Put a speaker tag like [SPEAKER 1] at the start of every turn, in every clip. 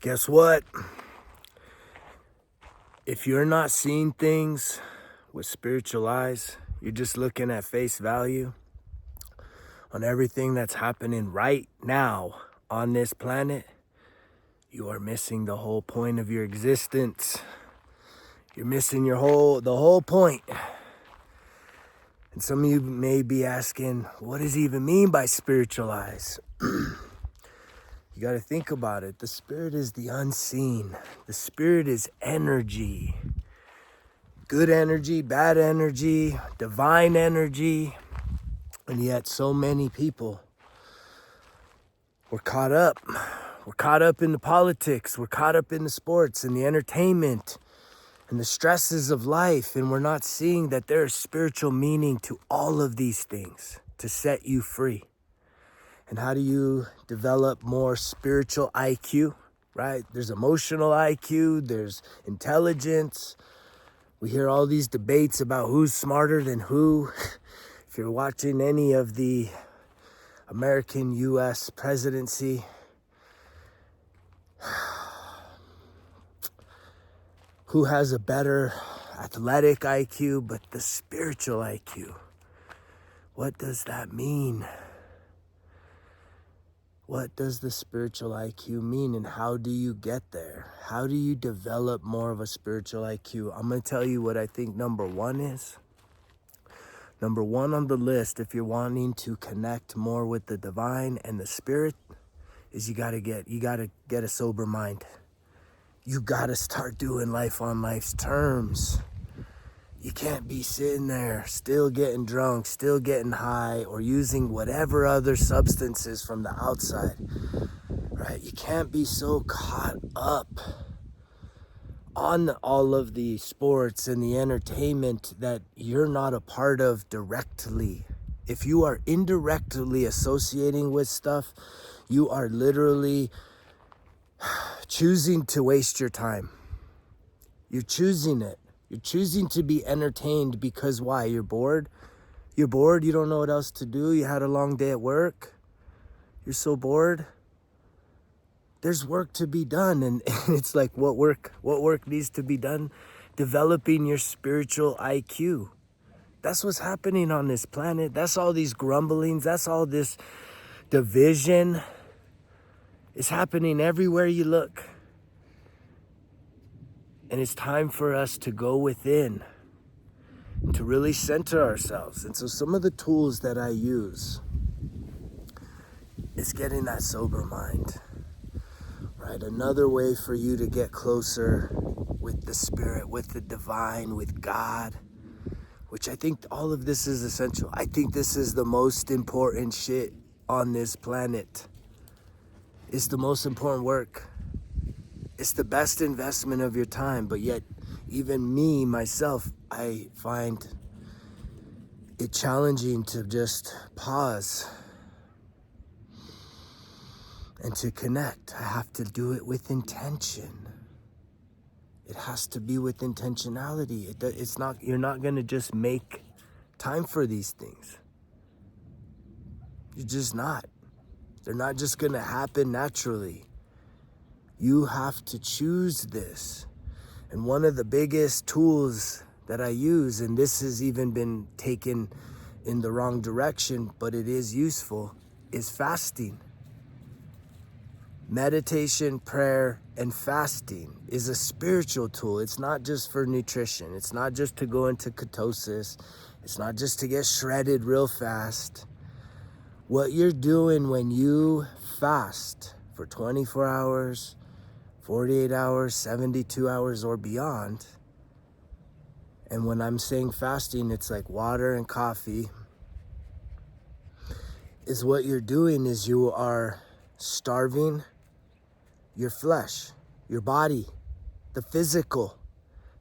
[SPEAKER 1] Guess what? If you're not seeing things with spiritual eyes, you're just looking at face value on everything that's happening right now on this planet, you are missing the whole point of your existence. You're missing the whole point. And some of you may be asking, what does he even mean by spiritual eyes? You got to think about it. The spirit is the unseen. The spirit is energy. Good energy, bad energy, divine energy. And yet so many people were caught up. We're caught up in the politics. We're caught up in the sports and the entertainment and the stresses of life. And we're not seeing that there is spiritual meaning to all of these things to set you free. And how do you develop more spiritual IQ, right? There's emotional IQ, there's intelligence. We hear all these debates about who's smarter than who. If you're watching any of the American U.S. presidency, who has a better athletic IQ, but the spiritual IQ? What does that mean? What does the spiritual IQ mean, and how do you get there? How do you develop more of a spiritual IQ? I'm going to tell you what I think number one is. Number one on the list, if you're wanting to connect more with the divine and the spirit, is you gotta get a sober mind. You gotta start doing life on life's terms. You can't be sitting there still getting drunk, still getting high, or using whatever other substances from the outside, right? You can't be so caught up on all of the sports and the entertainment that you're not a part of directly. If you are indirectly associating with stuff, you are literally choosing to waste your time. You're choosing it. You're choosing to be entertained because why? You're bored? You're bored, you don't know what else to do, you had a long day at work, you're so bored. There's work to be done, and it's like, what work needs to be done? Developing your spiritual IQ. That's what's happening on this planet. That's all these grumblings, that's all this division. It's happening everywhere you look. And it's time for us to go within, to really center ourselves. And so some of the tools that I use is getting that sober mind, right? Another way for you to get closer with the spirit, with the divine, with God, which I think all of this is essential. I think this is the most important shit on this planet. It's the most important work. It's the best investment of your time, but yet even me, myself, I find it challenging to just pause and to connect. I have to do it with intention. It has to be with intentionality. You're not going to just make time for these things. You're just not. They're not just going to happen naturally. You have to choose this. And one of the biggest tools that I use, and this has even been taken in the wrong direction, but it is useful, is fasting. Meditation, prayer, and fasting is a spiritual tool. It's not just for nutrition. It's not just to go into ketosis. It's not just to get shredded real fast. What you're doing when you fast for 24 hours, 48 hours, 72 hours, or beyond. And when I'm saying fasting, it's like water and coffee. Is what you're doing is you are starving your flesh, your body, the physical.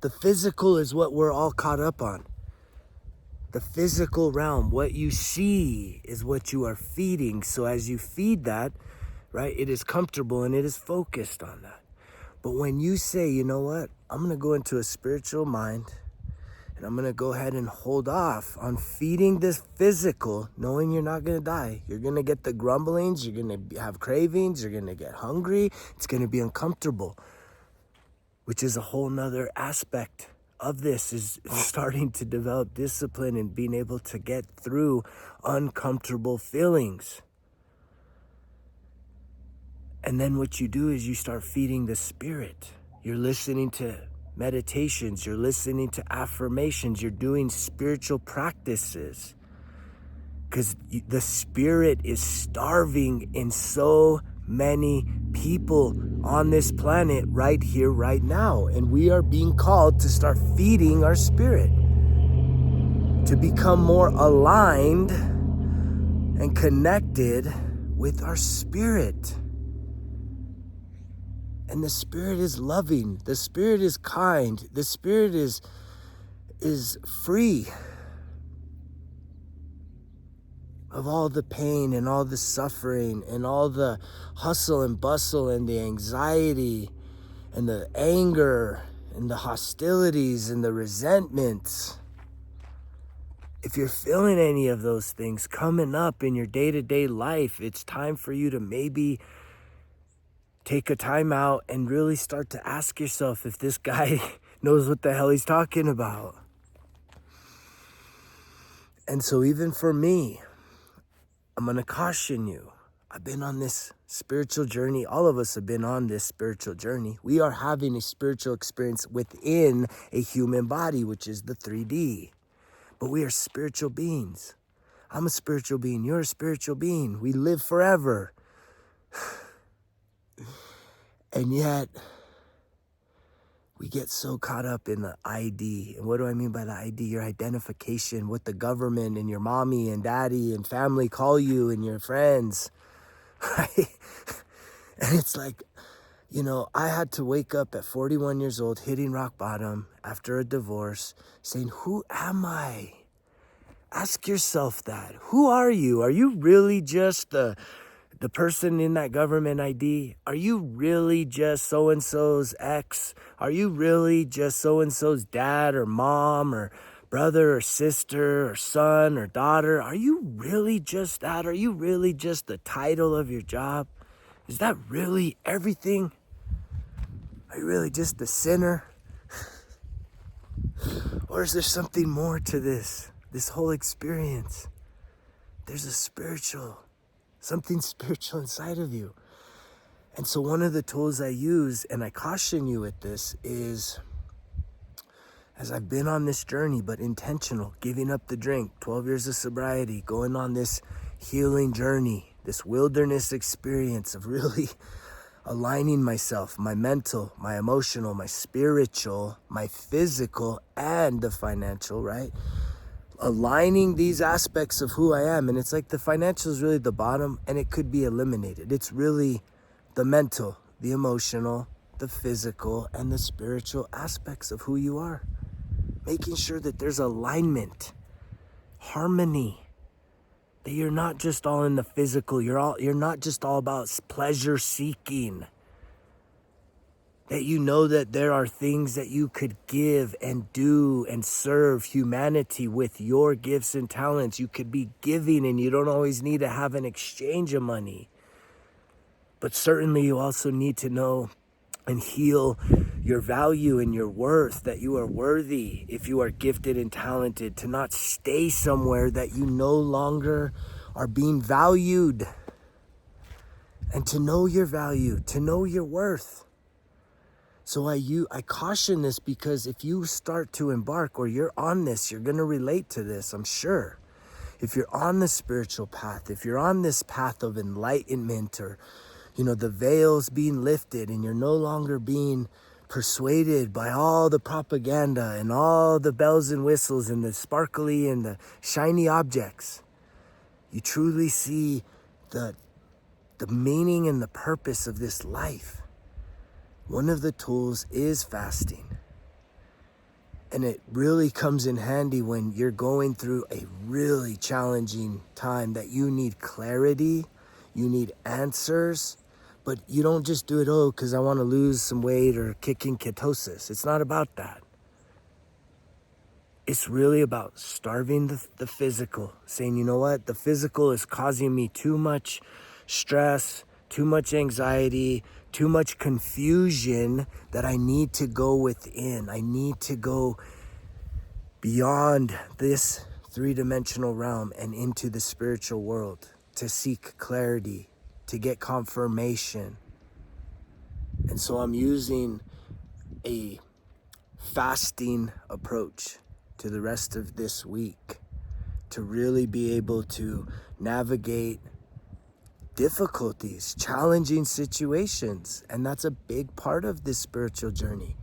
[SPEAKER 1] The physical is what we're all caught up on. The physical realm, what you see is what you are feeding. So as you feed that, right, it is comfortable and it is focused on that. But when you say, you know what, I'm going to go into a spiritual mind And I'm going to go ahead and hold off on feeding this physical, knowing you're not going to die. You're going to get the grumblings. You're going to have cravings. You're going to get hungry. It's going to be uncomfortable, which is a whole nother aspect of this, is starting to develop discipline and being able to get through uncomfortable feelings. And then what you do is you start feeding the spirit. You're listening to meditations, you're listening to affirmations, you're doing spiritual practices. Because the spirit is starving in so many people on this planet right here, right now. And we are being called to start feeding our spirit, to become more aligned and connected with our spirit. And the spirit is loving. The spirit is kind. The spirit is free of all the pain and all the suffering and all the hustle and bustle and the anxiety and the anger and the hostilities and the resentments. If you're feeling any of those things coming up in your day-to-day life, it's time for you to maybe take a time out and really start to ask yourself if this guy knows what the hell he's talking about. And so even for me, I'm going to caution you. I've been on this spiritual journey. All of us have been on this spiritual journey. We are having a spiritual experience within a human body, which is the 3D. But we are spiritual beings. I'm a spiritual being. You're a spiritual being. We live forever. And yet, we get so caught up in the ID. And what do I mean by the ID? Your identification, what the government and your mommy and daddy and family call you and your friends, right? And it's like, I had to wake up at 41 years old, hitting rock bottom after a divorce, saying, who am I? Ask yourself that. Who are you? Are you really just the person in that government ID? Are you really just so-and-so's ex? Are you really just so-and-so's dad or mom or brother or sister or son or daughter? Are you really just that? Are you really just the title of your job? Is that really everything? Are you really just the sinner? Or is there something more to this whole experience? There's something spiritual inside of you. And so one of the tools I use, and I caution you with this, is as I've been on this journey, but intentional, giving up the drink, 12 years of sobriety, going on this healing journey, this wilderness experience of really aligning myself, my mental, my emotional, my spiritual, my physical, and the financial, right? Aligning these aspects of who I am. And it's like the financial is really the bottom, and it could be eliminated. It's really the mental, the emotional, the physical, and the spiritual aspects of who you are. Making sure that there's alignment, harmony, that you're not just all in the physical, you're not just all about pleasure seeking. That you know that there are things that you could give and do and serve humanity with your gifts and talents. You could be giving, and you don't always need to have an exchange of money. But certainly you also need to know and heal your value and your worth, that you are worthy if you are gifted and talented, to not stay somewhere that you no longer are being valued. And to know your value, to know your worth. So I caution this, because if you start to embark, or you're on this, you're going to relate to this, I'm sure. If you're on the spiritual path, if you're on this path of enlightenment, or, the veil's being lifted, and you're no longer being persuaded by all the propaganda and all the bells and whistles and the sparkly and the shiny objects, you truly see the meaning and the purpose of this life. One of the tools is fasting. And it really comes in handy when you're going through a really challenging time, that you need clarity, you need answers, but you don't just do it, because I want to lose some weight or kick in ketosis. It's not about that. It's really about starving the physical, saying, you know what, the physical is causing me too much stress, too much anxiety, too much confusion, that I need to go within. I need to go beyond this three-dimensional realm and into the spiritual world to seek clarity, to get confirmation. And so I'm using a fasting approach to the rest of this week to really be able to navigate difficulties, challenging situations. And that's a big part of this spiritual journey.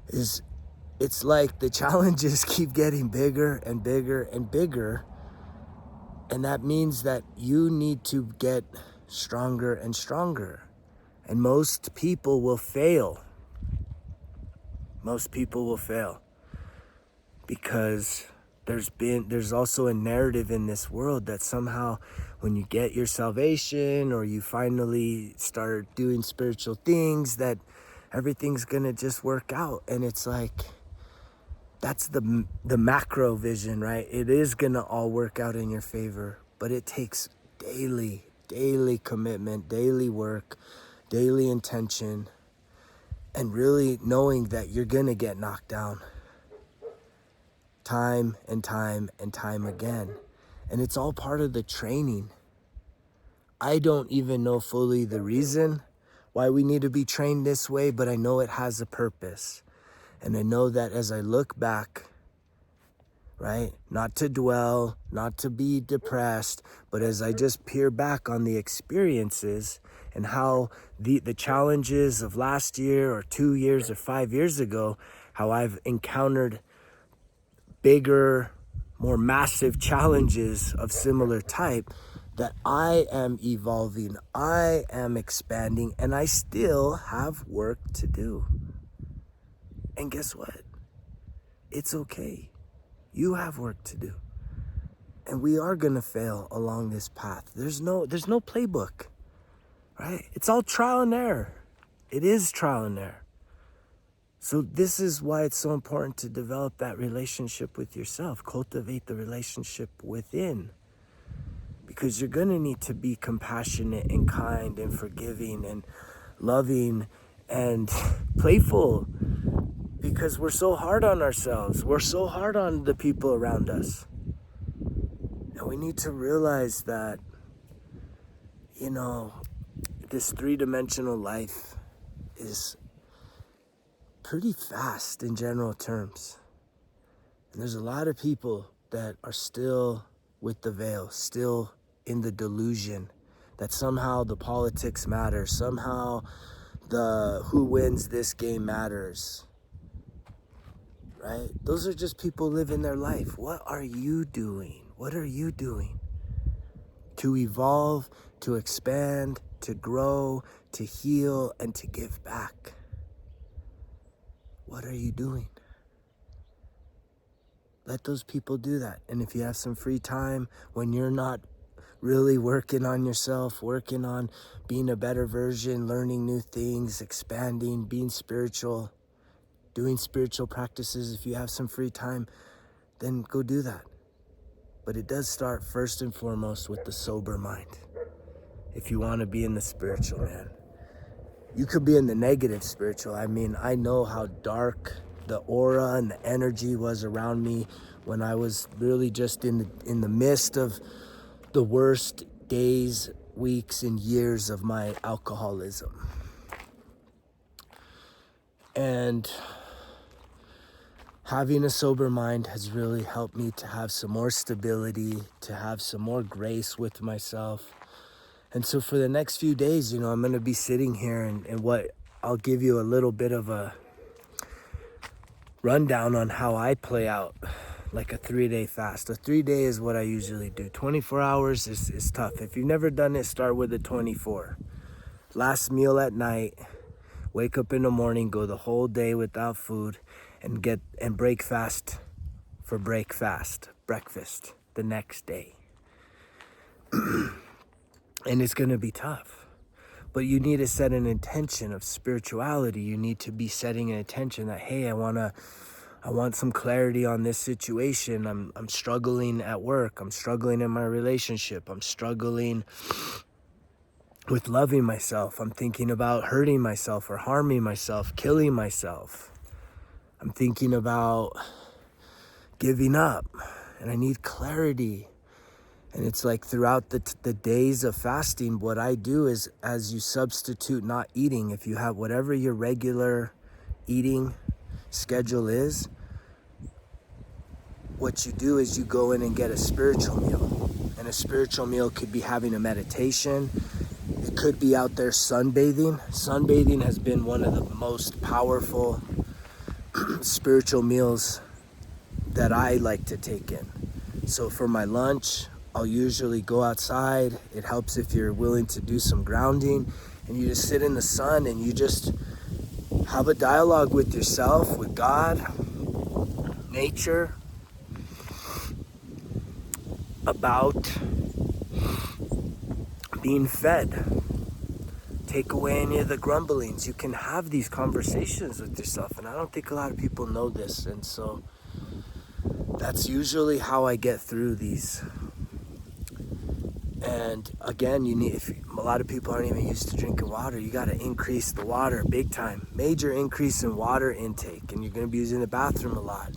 [SPEAKER 1] It's like the challenges keep getting bigger and bigger and bigger. And that means that you need to get stronger and stronger. And most people will fail. Most people will fail because there's also a narrative in this world that somehow when you get your salvation or you finally start doing spiritual things, that everything's gonna just work out. And it's like, that's the macro vision, right? It is gonna all work out in your favor, but it takes daily commitment, daily work, daily intention, and really knowing that you're gonna get knocked down time and time and time again. And it's all part of the training. I don't even know fully the reason why we need to be trained this way, but I know it has a purpose. And I know that as I look back, right, not to dwell, not to be depressed, but as I just peer back on the experiences and how the challenges of last year or 2 years or 5 years ago, how I've encountered bigger, more massive challenges of similar type, that I am evolving, I am expanding, and I still have work to do. And guess what? It's okay. You have work to do. And we are gonna fail along this path. There's no playbook, right? It's all trial and error. It is trial and error. So this is why it's so important to develop that relationship with yourself, cultivate the relationship within, because you're gonna need to be compassionate and kind and forgiving and loving and playful, because we're so hard on ourselves. We're so hard on the people around us. And we need to realize that, you know, this three-dimensional life is pretty fast in general terms. And there's a lot of people that are still with the veil, still in the delusion that somehow the politics matter, somehow the who wins this game matters, right? Those are just people living their life. What are you doing? What are you doing to evolve, to expand, to grow, to heal, and to give back? What are you doing? Let those people do that. And if you have some free time when you're not really working on yourself, working on being a better version, learning new things, expanding, being spiritual, doing spiritual practices, if you have some free time, then go do that. But it does start first and foremost with the sober mind. If you want to be in the spiritual, man. You could be in the negative spiritual. I mean, I know how dark the aura and the energy was around me when I was really just in the midst of the worst days, weeks, and years of my alcoholism. And having a sober mind has really helped me to have some more stability, to have some more grace with myself. And so for the next few days, you know, I'm going to be sitting here and what I'll give you a little bit of a rundown on how I play out like a 3-day fast. A 3-day is what I usually do. 24 hours is tough. If you've never done it, start with a 24. Last meal at night, wake up in the morning, go the whole day without food, and break fast for breakfast, breakfast the next day. And it's going to be tough. But you need to set an intention of spirituality. You need to be setting an intention that, hey, I want to I want some clarity on this situation. I'm struggling at work. I'm struggling in my relationship. I'm struggling with loving myself. I'm thinking about hurting myself or harming myself, killing myself. I'm thinking about giving up, and I need clarity. And it's like throughout the days of fasting, what I do is, as you substitute not eating, if you have whatever your regular eating schedule is, what you do is you go in and get a spiritual meal. And a spiritual meal could be having a meditation. It could be out there sunbathing. Sunbathing has been one of the most powerful spiritual meals that I like to take in. So for my lunch, I'll usually go outside. It helps if you're willing to do some grounding, and you just sit in the sun and you just have a dialogue with yourself, with God, nature, about being fed. Take away any of the grumblings. You can have these conversations with yourself, and I don't think a lot of people know this, and so that's usually how I get through these. And again, a lot of people aren't even used to drinking water. You got to increase the water big time. Major increase in water intake, and you're going to be using the bathroom a lot.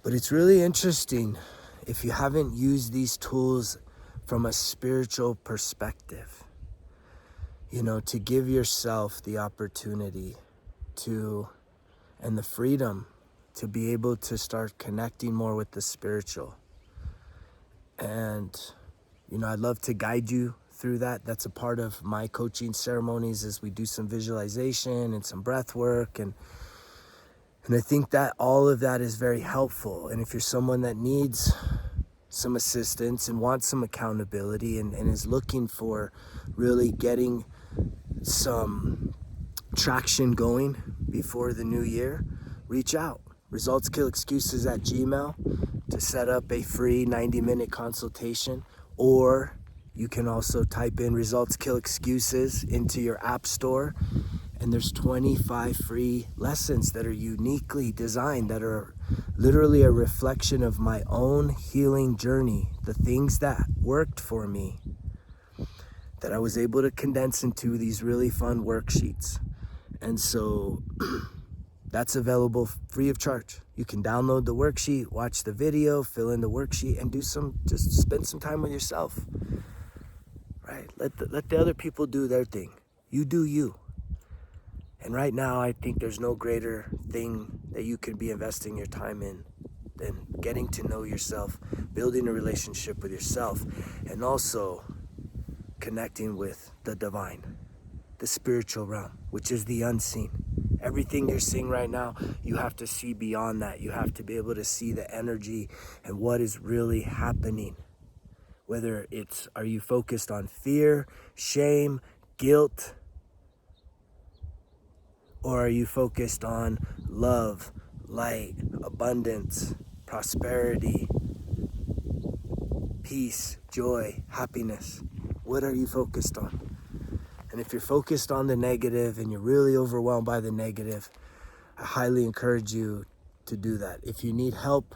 [SPEAKER 1] But it's really interesting if you haven't used these tools from a spiritual perspective, to give yourself the opportunity and the freedom to be able to start connecting more with the spiritual. And I'd love to guide you through that. That's a part of my coaching ceremonies, as we do some visualization and some breath work. And I think that all of that is very helpful. And if you're someone that needs some assistance and wants some accountability and is looking for really getting some traction going before the new year, reach out. resultskillexcuses@gmail to set up a free 90-minute consultation. Or you can also type in Results Kill Excuses into your app store, and there's 25 free lessons that are uniquely designed, that are literally a reflection of my own healing journey, the things that worked for me, that I was able to condense into these really fun worksheets. And so that's available free of charge. You can download the worksheet, watch the video, fill in the worksheet, and just spend some time with yourself, right? Let the other people do their thing. You do you. And right now, I think there's no greater thing that you could be investing your time in than getting to know yourself, building a relationship with yourself, and also connecting with the divine, the spiritual realm, which is the unseen. Everything you're seeing right now, you have to see beyond that. You have to be able to see the energy and what is really happening. Whether are you focused on fear, shame, guilt, or are you focused on love, light, abundance, prosperity, peace, joy, happiness? What are you focused on? And if you're focused on the negative and you're really overwhelmed by the negative, I highly encourage you to do that. If you need help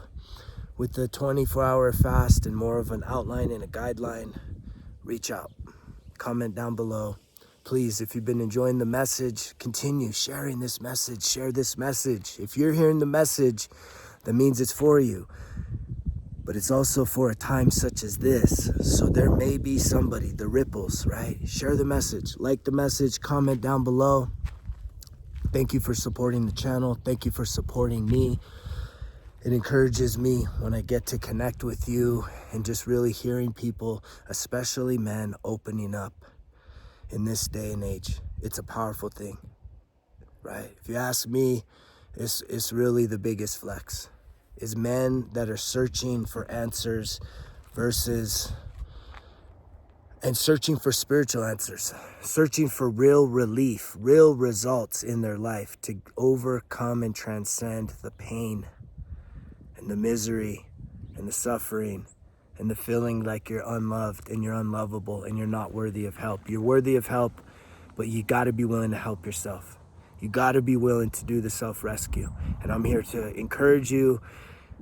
[SPEAKER 1] with the 24-hour fast and more of an outline and a guideline, reach out. Comment down below. Please, if you've been enjoying the message, continue sharing this message. Share this message. If you're hearing the message, that means it's for you. But it's also for a time such as this. So there may be somebody, the ripples, right? Share the message, like the message, comment down below. Thank you for supporting the channel. Thank you for supporting me. It encourages me when I get to connect with you and just really hearing people, especially men, opening up in this day and age. It's a powerful thing, right? If you ask me, it's really the biggest flex. Is men that are searching for answers and searching for spiritual answers, searching for real relief, real results in their life to overcome and transcend the pain and the misery and the suffering and the feeling like you're unloved and you're unlovable and you're not worthy of help. You're worthy of help, but you got to be willing to help yourself. You gotta be willing to do the self-rescue. And I'm here to encourage you,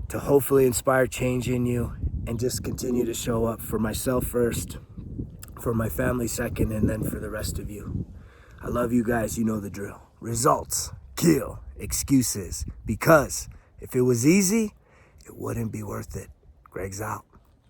[SPEAKER 1] to hopefully inspire change in you, and just continue to show up for myself first, for my family second, and then for the rest of you. I love you guys, you know the drill. Results kill excuses, because if it was easy, it wouldn't be worth it. Greg's out.